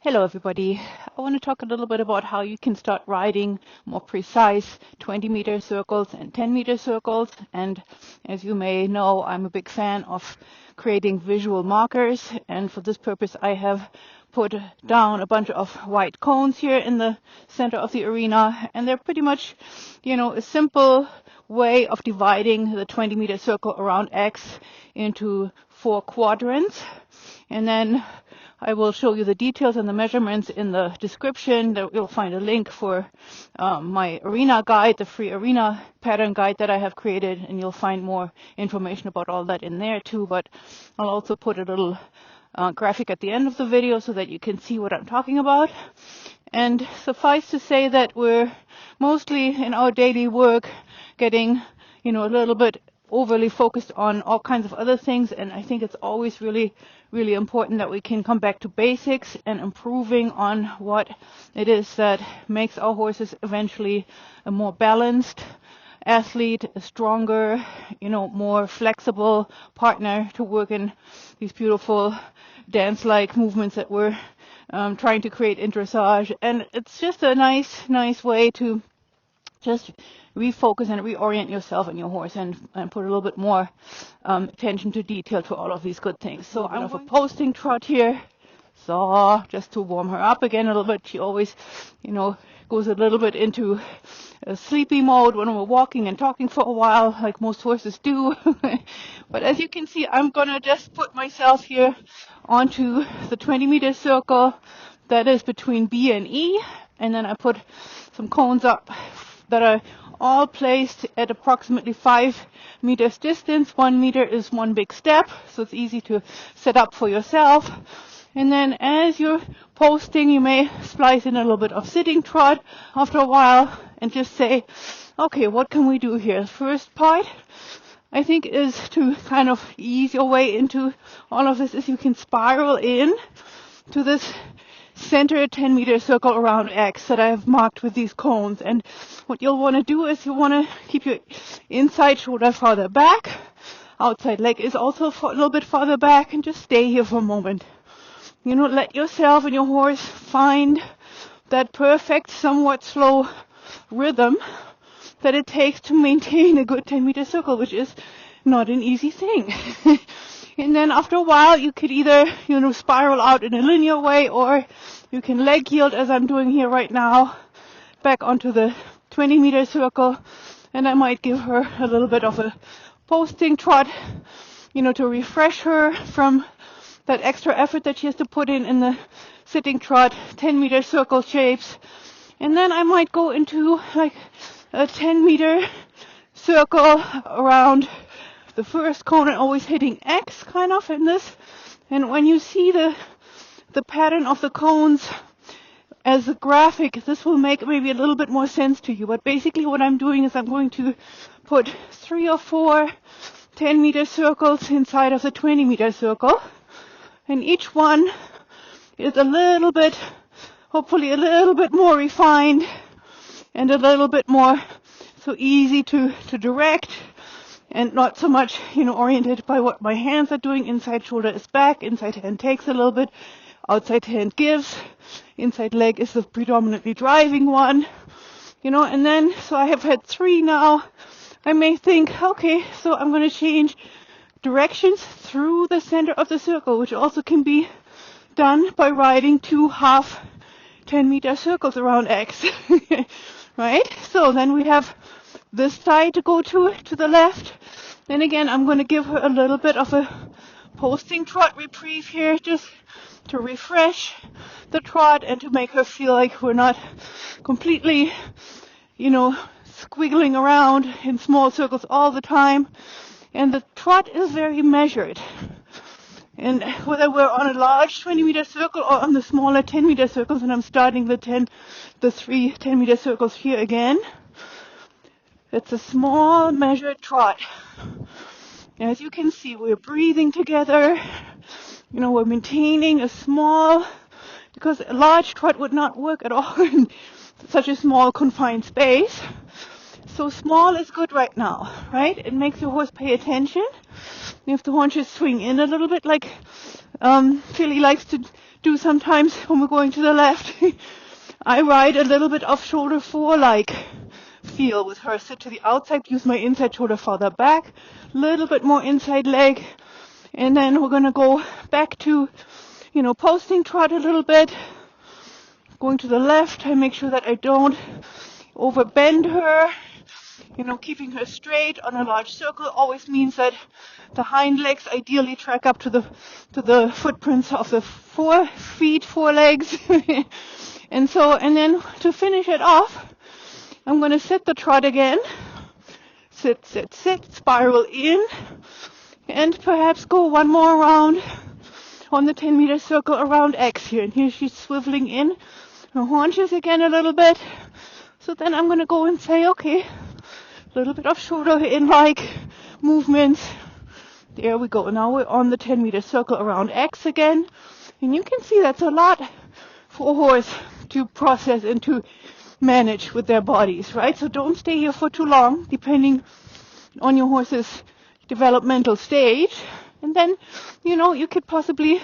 Hello everybody. I want to talk a little bit about how you can start riding more precise 20-meter circles and 10-meter circles. And as you may know, I'm a big fan of creating visual markers. And for this purpose, I have put down a bunch of white cones here in the center of the arena. And they're pretty much, a simple way of dividing the 20-meter circle around X into 4 quadrants. And then I will show you the details and the measurements in the description. You'll find a link for my arena guide, the free arena pattern guide that I have created, and you'll find more information about all that in there too. But I'll also put a little graphic at the end of the video so that you can see what I'm talking about. And suffice to say that we're mostly in our daily work getting, a little bit overly focused on all kinds of other things, and I think it's always really important that we can come back to basics and improving on what it is that makes our horses eventually a more balanced athlete, a stronger, more flexible partner to work in these beautiful dance-like movements that we're trying to create in dressage. And it's just a nice way to just refocus and reorient yourself and your horse and put a little bit more attention to detail to all of these good things. So I have a posting trot here. So just to warm her up again a little bit. She always, goes a little bit into a sleepy mode when we're walking and talking for a while, like most horses do. But as you can see, I'm going to just put myself here onto the 20-meter circle that is between B and E. And then I put some cones up that are all placed at approximately 5 meters distance. 1 meter is one big step, so it's easy to set up for yourself. And then as you're posting, you may splice in a little bit of sitting trot after a while and just say, okay, what can we do here? First part, I think, is to kind of ease your way into all of this is you can spiral in to this center 10-meter circle around X that I have marked with these cones. And what you'll want to do is you want to keep your inside shoulder farther back. Outside leg is also a little bit farther back, and just stay here for a moment. Let yourself and your horse find that perfect, somewhat slow rhythm that it takes to maintain a good 10-meter circle, which is not an easy thing. And then after a while, you could either, spiral out in a linear way, or you can leg yield, as I'm doing here right now, back onto the 20-meter circle. And I might give her a little bit of a posting trot, to refresh her from that extra effort that she has to put in the sitting trot, 10-meter circle shapes. And then I might go into like a 10-meter circle around the first cone and always hitting X kind of in this. And when you see the pattern of the cones as a graphic, this will make maybe a little bit more sense to you. But basically what I'm doing is I'm going to put 3 or 4 10-meter circles inside of the 20-meter circle. And each one is a little bit, hopefully a little bit more refined and a little bit more so easy to direct. And not so much, oriented by what my hands are doing. Inside shoulder is back, inside hand takes a little bit, outside hand gives, inside leg is the predominantly driving one, and then, so I have had 3 now. I may think, okay, so I'm going to change directions through the center of the circle, which also can be done by riding 2 half 10-meter circles around X, right? So then we have this side to go to the left. Then again, I'm going to give her a little bit of a posting trot reprieve here, just to refresh the trot and to make her feel like we're not completely, squiggling around in small circles all the time. And the trot is very measured. And whether we're on a large 20-meter circle or on the smaller 10-meter circles, and I'm starting the 3 10-meter circles here again, it's a small measured trot. As you can see, we're breathing together. We're maintaining a small, because a large trot would not work at all in such a small confined space. So small is good right now, right? It makes your horse pay attention. If the haunches swing in a little bit, like Philly likes to do sometimes when we're going to the left. I ride a little bit of shoulder four-like feel with her. Sit to the outside, use my inside shoulder farther back, little bit more inside leg, and then we're gonna go back to, posting trot a little bit, going to the left. I make sure that I don't overbend her. Keeping her straight on a large circle always means that the hind legs ideally track up to the footprints of the four legs. And then to finish it off, I'm going to sit the trot again. Sit, spiral in, and perhaps go one more round on the 10-meter circle around X here. And here she's swiveling in her haunches again a little bit. So then I'm going to go and say, okay, a little bit of shoulder in-like movements. There we go. Now we're on the 10-meter circle around X again. And you can see that's a lot for a horse to process and to manage with their bodies, right? So don't stay here for too long, depending on your horse's developmental stage. And then, you could possibly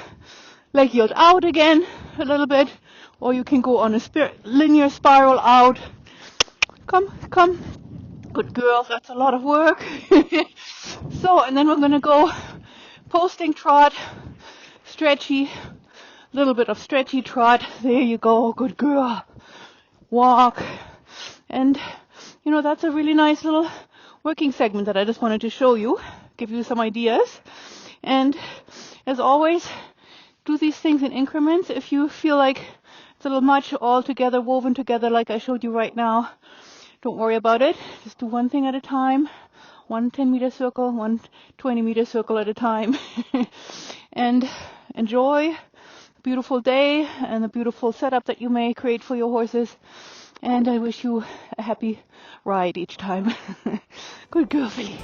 leg yield out again a little bit, or you can go on a linear spiral out. Come. Good girl, that's a lot of work. And then we're going to go posting trot, stretchy, little bit of stretchy trot. There you go, good girl. Walk. And, that's a really nice little working segment that I just wanted to show you, give you some ideas. And as always, do these things in increments. If you feel like it's a little much all together, woven together like I showed you right now, don't worry about it. Just do one thing at a time. One 10-meter circle, one 20-meter circle at a time. And enjoy the beautiful day and the beautiful setup that you may create for your horses. And I wish you a happy ride each time. Good girl, Philly.